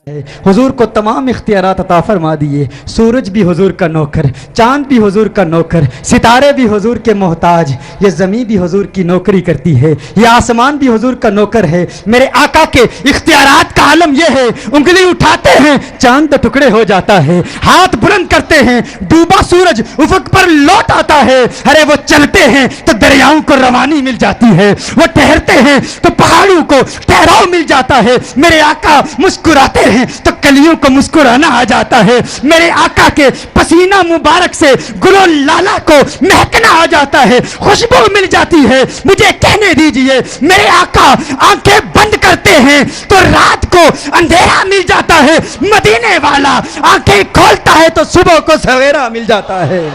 حضور کو تمام اختیارات عطا فرما دیے. سورج بھی حضور کا نوکر، چاند بھی حضور کا نوکر، ستارے بھی حضور کے محتاج، یہ زمین بھی حضور کی نوکری کرتی ہے، یہ آسمان بھی حضور کا نوکر ہے. میرے آقا کے اختیارات کا عالم یہ ہے، انگلی اٹھاتے ہیں چاند ٹکڑے ہو جاتا ہے، ہاتھ بلند کرتے ہیں ڈوبا سورج افق پر لوٹ آتا ہے. ارے وہ چلتے ہیں تو دریاؤں کو روانی مل جاتی ہے، وہ ٹہرتے ہیں تو پہاڑوں کو ٹھہراؤ مل جاتا ہے. میرے آقا مسکراتے ہیں تو کلیوں کو مسکرانا آ جاتا ہے. میرے آقا کے پسینہ مبارک سے گلو لالا کو مہکنا آ جاتا ہے، خوشبو مل جاتی ہے. مجھے کہنے دیجئے میرے آقا آنکھیں بند کرتے ہیں تو رات کو اندھیرا مل جاتا ہے، مدینے والا آنکھیں کھولتا ہے تو صبح کو سویرا مل جاتا ہے.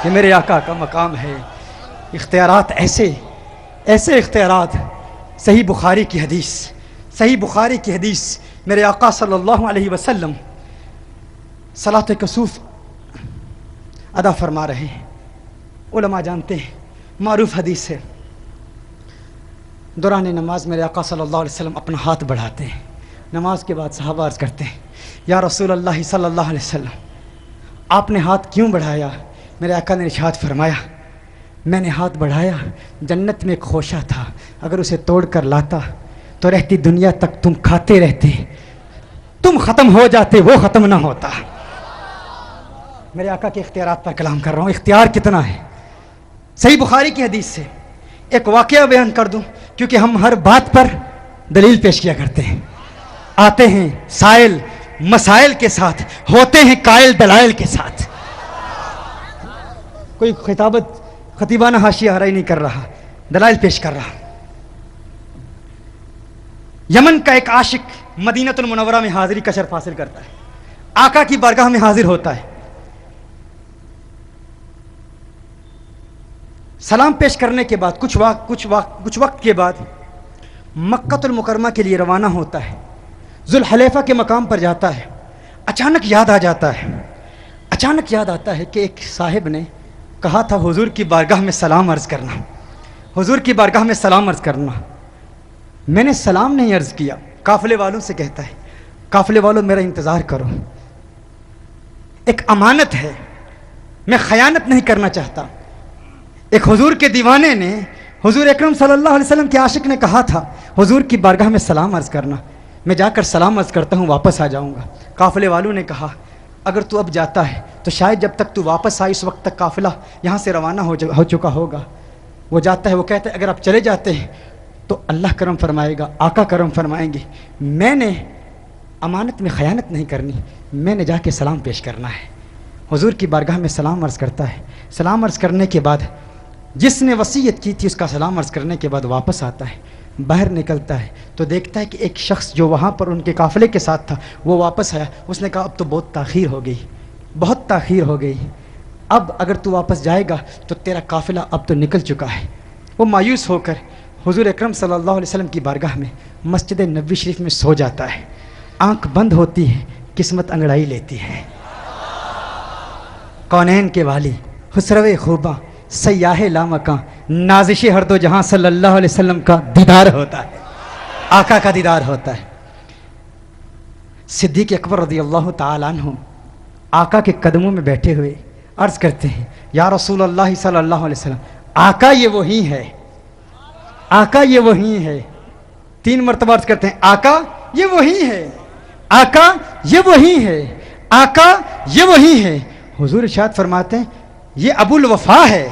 یہ میرے آقا کا مقام ہے. اختیارات ایسے اختیارات. صحیح بخاری کی حدیث میرے آقا صلی اللہ علیہ وسلم صلاۃ کسوف ادا فرما رہے ہیں. علماء جانتے ہیں، معروف حدیث ہے. دوران نماز میرے آقا صلی اللہ علیہ وسلم اپنا ہاتھ بڑھاتے ہیں. نماز کے بعد صحابہ عرض کرتے ہیں یا رسول اللہ صلی اللہ علیہ وسلم آپ نے ہاتھ کیوں بڑھایا؟ میرے آقا نے ارشاد فرمایا میں نے ہاتھ بڑھایا، جنت میں ایک خوشہ تھا، اگر اسے توڑ کر لاتا تو رہتی دنیا تک تم کھاتے رہتے، تم ختم ہو جاتے، وہ ختم نہ ہوتا. میرے آقا کے اختیارات پر کلام کر رہا ہوں. اختیار کتنا ہے. صحیح بخاری کی حدیث سے ایک واقعہ بیان کر دوں، کیونکہ ہم ہر بات پر دلیل پیش کیا کرتے ہیں. آتے ہیں سائل مسائل کے ساتھ، ہوتے ہیں قائل دلائل کے ساتھ. کوئی خطیبانہ حاشیہ ہرائی نہیں کر رہا، دلائل پیش کر رہا. یمن کا ایک عاشق مدینہ المنورہ میں حاضری کا شرف حاصل کرتا ہے، آقا کی بارگاہ میں حاضر ہوتا ہے. سلام پیش کرنے کے بعد کچھ وقت کے بعد مکہ المکرمہ کے لیے روانہ ہوتا ہے. ذوالحلیفہ کے مقام پر جاتا ہے. اچانک یاد آتا ہے کہ ایک صاحب نے کہا تھا حضور کی بارگاہ میں سلام عرض کرنا. میں نے سلام نہیں عرض کیا. قافلے والوں سے کہتا ہے قافلے والوں میرا انتظار کرو، ایک امانت ہے، میں خیانت نہیں کرنا چاہتا. ایک حضور کے دیوانے نے حضور اکرم صلی اللہ علیہ وسلم کے عاشق نے کہا تھا حضور کی بارگاہ میں سلام عرض کرنا. میں جا کر سلام عرض کرتا ہوں، واپس آ جاؤں گا. قافلے والوں نے کہا اگر تو اب جاتا ہے تو شاید جب تک تو واپس آئے اس وقت تک قافلہ یہاں سے روانہ ہو چکا ہوگا. وہ جاتا ہے، وہ کہتا ہے اگر آپ چلے جاتے ہیں تو اللہ کرم فرمائے گا، آقا کرم فرمائیں گے. میں نے امانت میں خیانت نہیں کرنی، میں نے جا کے سلام پیش کرنا ہے. حضور کی بارگاہ میں سلام عرض کرتا ہے. سلام عرض کرنے کے بعد جس نے وصیت کی تھی اس کا سلام عرض کرنے کے بعد واپس آتا ہے. باہر نکلتا ہے تو دیکھتا ہے کہ ایک شخص جو وہاں پر ان کے قافلے کے ساتھ تھا وہ واپس آیا. اس نے کہا اب تو بہت تاخیر ہو گئی، اب اگر تو واپس جائے گا تو تیرا قافلہ اب تو نکل چکا ہے. وہ مایوس ہو کر حضور اکرم صلی اللہ علیہ وسلم کی بارگاہ میں مسجد نبوی شریف میں سو جاتا ہے. آنکھ بند ہوتی ہے، قسمت انگڑائی لیتی ہے. کونین کے والی، خسرو خوباں، سیاح لامکاں، نازش ہر دو جہاں صلی اللہ علیہ وسلم کا دیدار ہوتا ہے، آقا کا دیدار ہوتا ہے. صدیق اکبر رضی اللہ تعالیٰ عنہ آقا کے قدموں میں بیٹھے ہوئے عرض کرتے ہیں یا رسول اللہ صلی اللہ علیہ وسلم آقا یہ وہی ہے، آقا یہ وہی ہے. 3 مرتبہ عرض کرتے ہیں آقا یہ وہی ہے، آقا یہ وہی ہے، آقا یہ وہی ہے. حضور ارشاد فرماتے ہیں یہ ابو الوفا ہے،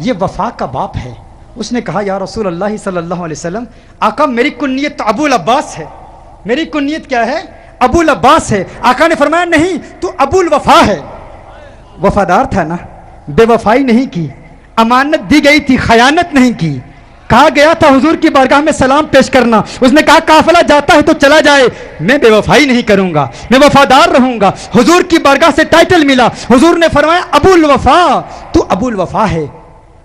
یہ وفا کا باپ ہے. اس نے کہا یا رسول اللہ صلی اللہ علیہ وسلم آقا میری کنیت ابو العباس ہے. میری کنیت کیا ہے؟ ابو العباس ہے. آقا نے فرمایا نہیں تو ابو الوفا ہے. وفادار تھا نا، بے وفائی نہیں کی، امانت دی گئی تھی، خیانت نہیں کی. کہا گیا تھا حضور کی بارگاہ میں سلام پیش کرنا، اس نے کہا قافلہ جاتا ہے تو چلا جائے، میں بے وفائی نہیں کروں گا، میں وفادار رہوں گا. حضور کی بارگاہ سے ٹائٹل ملا، حضور نے فرمایا ابو الوفا، تو ابو الوفا ہے،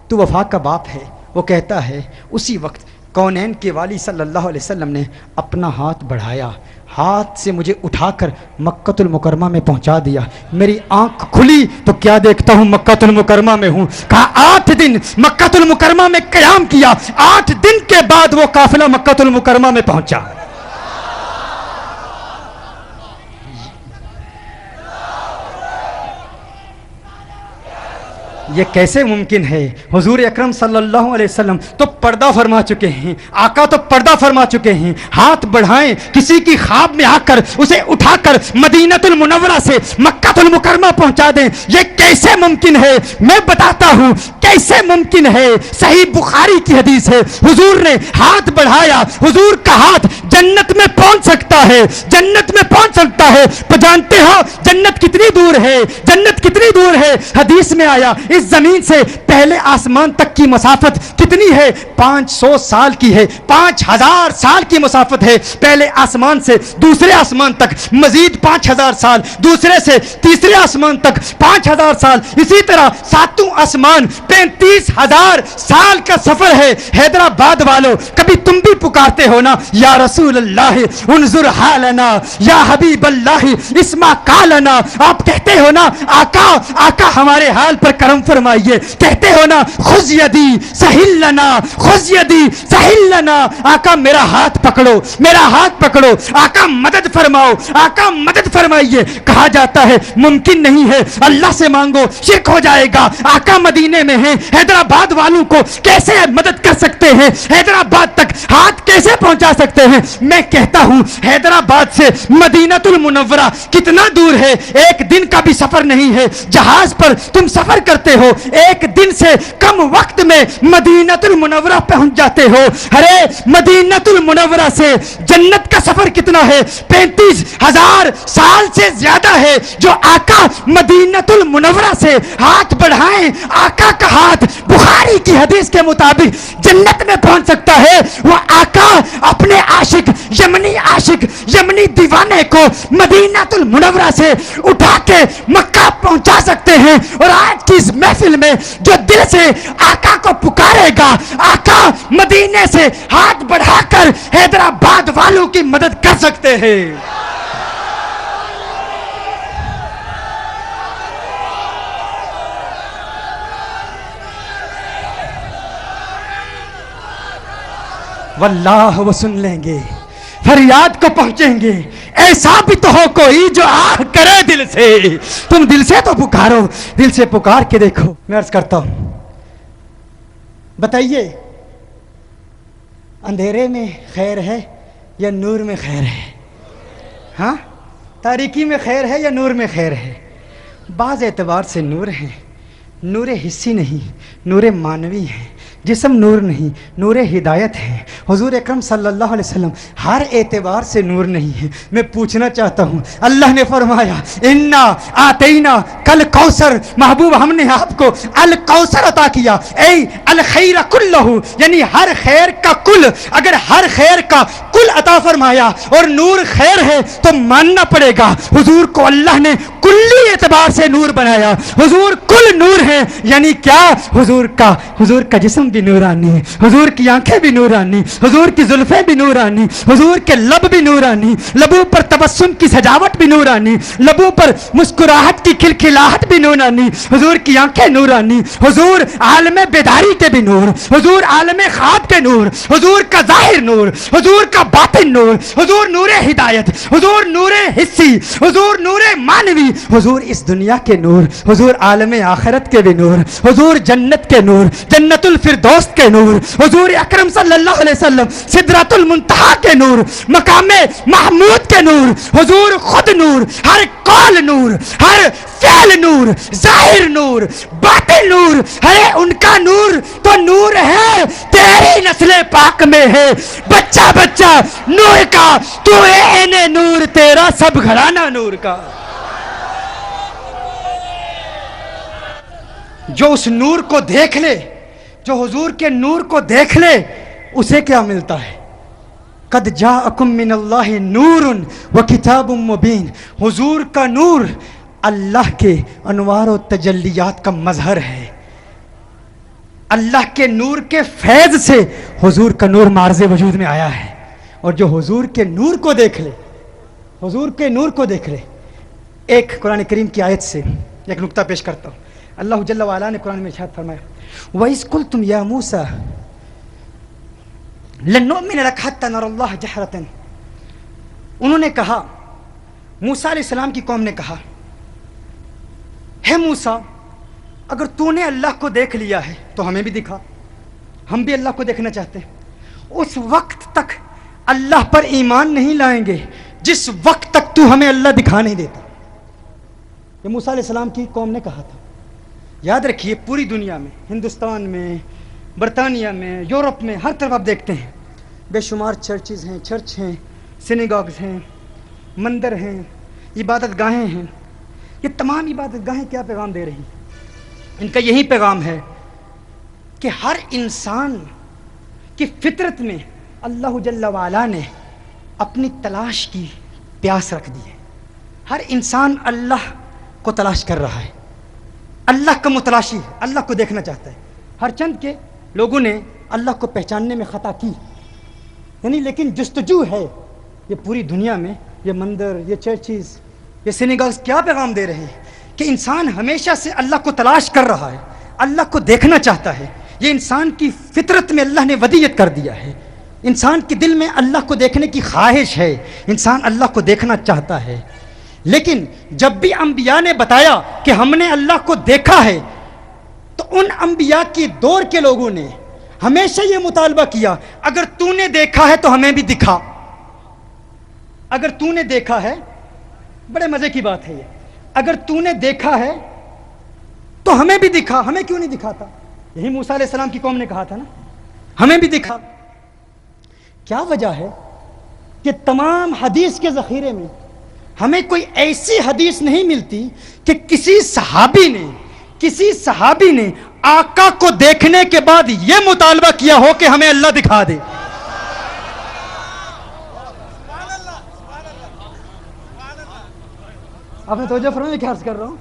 تو وفا کا باپ ہے. وہ کہتا ہے اسی وقت کونین کے والی صلی اللہ علیہ وسلم نے اپنا ہاتھ بڑھایا، ہاتھ سے مجھے اٹھا کر مکہ المکرمہ میں پہنچا دیا. میری آنکھ کھلی تو کیا دیکھتا ہوں؟ مکہ المکرمہ میں ہوں. کہا 8 دن مکہ المکرمہ میں قیام کیا، 8 دن کے بعد وہ قافلہ مکہ المکرمہ میں پہنچا. یہ کیسے ممکن ہے؟ حضور اکرم صلی اللہ علیہ وسلم تو پردہ فرما چکے ہیں، آقا تو پردہ فرما چکے ہیں، ہاتھ بڑھائیں کسی کی خواب میں آ کر اسے اٹھا کر مدینہ المنورہ سے مکہ المکرمہ پہنچا دیں، یہ کیسے ممکن ہے؟ میں بتاتا ہوں کیسے ممکن ہے۔ صحیح بخاری کی حدیث ہے، حضور نے ہاتھ بڑھایا، حضور کا ہاتھ جنت میں پہنچ سکتا ہے، جنت میں پہنچ سکتا ہے۔ تو جانتے ہو جنت کتنی دور ہے؟ جنت کتنی دور ہے؟ حدیث میں آیا اس زمین سے پہلے آسمان تک کی مسافت کتنی ہے؟ 500 سال کی ہے، 5000 سال کی مسافت ہے پہلے آسمان سے دوسرے آسمان تک، مزید 5000 سال، دوسرے سے تیسرے آسمان تک 5000 سال، اسی طرح ساتوں آسمان 35000 سال کا سفر ہے۔ حیدرآباد والو کبھی تم بھی پکارتے ہو نا، یا رسول اللہ انظر حالنا، یا حبیب اللہ اسمع قالنا، آپ کہتے ہو نا آقا آقا ہمارے حال پر کرم فرمائیے، کہتے ہو نا خذ یدی سہل لنا، خذ یدی سہل لنا، آقا میرا ہاتھ پکڑو، میرا ہاتھ پکڑو، آقا مدد فرماؤ، آقا مدد فرمائیے۔ کہا جاتا ہے ممکن نہیں ہے، اللہ سے مانگو شرک ہو جائے گا، آقا مدینے میں ہیں، حیدرآباد والوں کو کیسے مدد کر سکتے ہیں؟ حیدرآباد تک ہاتھ کیسے پہنچا سکتے ہیں؟ میں کہتا ہوں حیدرآباد سے مدینہ المنورہ کتنا دور ہے؟ ایک دن کا بھی سفر نہیں ہے۔ جہاز پر تم سفر کرتے ہو، ایک دن سے کم وقت میں مدینہ المنورہ پہنچ جاتے ہو۔ ارے مدینہ المنورہ سے جنت کا سفر کتنا ہے؟ 35000 سال سے زیادہ ہے۔ جو آقا مدینہ المنورہ سے ہاتھ بڑھائیں، آقا کا ہاتھ بخاری کی حدیث کے مطابق جنت میں پہنچ سکتا ہے۔ وہ آقا اپنے عاشق یمنی دیوانے کو مدینہ المنورہ سے اٹھا کے مکہ پہنچا سکتے ہیں۔ اور آج کی اس محفل میں جو دل سے آقا کو پکارے گا، آقا مدینے سے ہاتھ بڑھا کر حیدرآباد والوں کی مدد کر سکتے ہیں۔ واللہ وہ سن لیں گے، فریاد کو پہنچیں گے۔ ایسا بھی تو ہو کوئی جو آہ کرے دل سے، تم دل سے تو پکارو، دل سے پکار کے دیکھو۔ میں عرض کرتا ہوں بتائیے اندھیرے میں خیر ہے یا نور میں خیر ہے؟ ہاں، تاریکی میں خیر ہے یا نور میں خیر ہے؟ بعض اعتبار سے نور ہیں، نور حسی نہیں، نور معنوی ہیں، جسم نور نہیں، نور ہدایت ہے۔ حضور اکرم صلی اللہ علیہ وسلم ہر اعتبار سے نور نہیں ہے۔ میں پوچھنا چاہتا ہوں، اللہ نے فرمایا انا آتینا کل کوثر، محبوب ہم نے آپ کو الکوثر عطا کیا، اے الخیر کلہ، یعنی ہر خیر کا کل، اگر ہر خیر کا کل عطا فرمایا اور نور خیر ہے تو ماننا پڑے گا حضور کو اللہ نے کلی اعتبار سے نور بنایا۔ حضور کل نور ہے، یعنی کیا؟ حضور کا جسم بھی نورانی ہے، حضور کی آنکھیں بھی نورانی، حضور کی زلفیں بھی نورانی، حضور کے لب بھی نورانی، لبوں پر تبسم کی سجاوٹ بھی نورانی، لبوں پر مسکراہٹ کی کھلکھلاہٹ بھی نورانی، حضور کی آنکھیں نورانی، حضور عالم بیداری کے بھی نور، حضور عالم خواب کے نور، حضور کا ظاہر نور، حضور کا باطن نور، حضور نور ہدایت، حضور نور حسی، حضور نور معنوی، حضور اس دنیا کے نور، حضور عالم آخرت کے بھی نور، حضور جنت کے نور، جنت الفردوس کے نور، حضور اکرم صلی اللہ علیہ وسلم سدرۃ المنتہا کے نور، مقام محمود کے نور، حضور خود نور، ہر قول نور، ہر فعل نور، ظاہر نور، باطن نور ہے۔ ان کا نور تو نور ہے، تیری نسل پاک میں ہے، بچہ بچہ نور کا، تو عین نور، تیرا سب گھرانہ نور کا۔ جو اس نور کو دیکھ لے، جو حضور کے نور کو دیکھ لے، اسے کیا ملتا ہے؟ قد جاءکم من اللہ نور وکتاب مبین۔ حضور کا نور اللہ کے انوار و تجلیات کا مظہر ہے۔ اللہ کے نور کے فیض سے حضور کا نور معرض وجود میں آیا ہے۔ اور جو حضور کے نور کو دیکھ لے، حضور کے نور کو دیکھ لے، ایک قرآن کریم کی آیت سے ایک نقطہ پیش کرتا ہوں۔ اللہ جل وعلا نے قرآن میں ارشاد فرمایا وَإِذْ قُلْتُمْ يَا مُوسَى لَن نُؤْمِنَ لَكَ حَتَّى نَرَى اللَّهَ جَهْرَةً۔ انہوں نے کہا، موسیٰ علیہ السلام کی قوم نے کہا، ہے موسیٰ اگر تو نے اللہ کو دیکھ لیا ہے تو ہمیں بھی دکھا، ہم بھی اللہ کو دیکھنا چاہتے ہیں۔ اس وقت تک اللہ پر ایمان نہیں لائیں گے جس وقت تک تو ہمیں اللہ دکھا نہیں دیتا۔ یہ موسیٰ علیہ السلام کی قوم نے کہا تھا۔ یاد رکھیے پوری دنیا میں، ہندوستان میں، برطانیہ میں، یورپ میں، ہر طرف آپ دیکھتے ہیں بے شمار چرچز ہیں، چرچ ہیں، سینیگاگز ہیں، مندر ہیں، عبادت گاہیں ہیں۔ یہ تمام عبادت گاہیں کیا پیغام دے رہی ہیں؟ ان کا یہی پیغام ہے کہ ہر انسان کی فطرت میں اللہ جل وعلا نے اپنی تلاش کی پیاس رکھ دی ہے۔ ہر انسان اللہ کو تلاش کر رہا ہے، اللہ کا متلاشی ہے، اللہ کو دیکھنا چاہتا ہے۔ ہر چند کے لوگوں نے اللہ کو پہچاننے میں خطا کی، یعنی لیکن جستجو ہے۔ یہ پوری دنیا میں یہ مندر، یہ چرچز، یہ سینیگاگز کیا پیغام دے رہے ہیں کہ انسان ہمیشہ سے اللہ کو تلاش کر رہا ہے، اللہ کو دیکھنا چاہتا ہے۔ یہ انسان کی فطرت میں اللہ نے ودیت کر دیا ہے۔ انسان کے دل میں اللہ کو دیکھنے کی خواہش ہے، انسان اللہ کو دیکھنا چاہتا ہے۔ لیکن جب بھی انبیاء نے بتایا کہ ہم نے اللہ کو دیکھا ہے تو ان انبیاء کے دور کے لوگوں نے ہمیشہ یہ مطالبہ کیا، اگر تو نے دیکھا ہے تو ہمیں بھی دکھا۔ اگر تو نے دیکھا ہے، بڑے مزے کی بات ہے یہ، اگر تو نے دیکھا ہے تو ہمیں بھی دکھا۔ ہمیں کیوں نہیں دکھاتا؟ یہی موسیٰ علیہ السلام کی قوم نے کہا تھا نا، ہمیں بھی دکھا۔ کیا وجہ ہے کہ تمام حدیث کے ذخیرے میں ہمیں کوئی ایسی حدیث نہیں ملتی کہ کسی صحابی نے آقا کو دیکھنے کے بعد یہ مطالبہ کیا ہو کہ ہمیں اللہ دکھا دے؟ آپ نے توجہ فرمائیں، کیا عرض کر رہا ہوں؟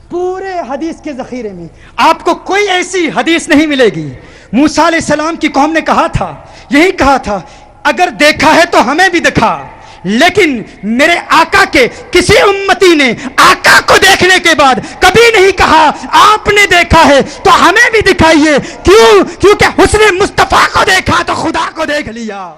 پورے حدیث کے ذخیرے میں آپ کو کوئی ایسی حدیث نہیں ملے گی۔ موسیٰ علیہ السلام کی قوم نے کہا تھا، یہی کہا تھا، اگر دیکھا ہے تو ہمیں بھی دکھا۔ لیکن میرے آقا کے کسی امتی نے آقا کو دیکھنے کے بعد کبھی نہیں کہا آپ نے دیکھا ہے تو ہمیں بھی دکھائیے۔ کیوں؟ کیونکہ حسن مصطفیٰ کو دیکھا تو خدا کو دیکھ لیا۔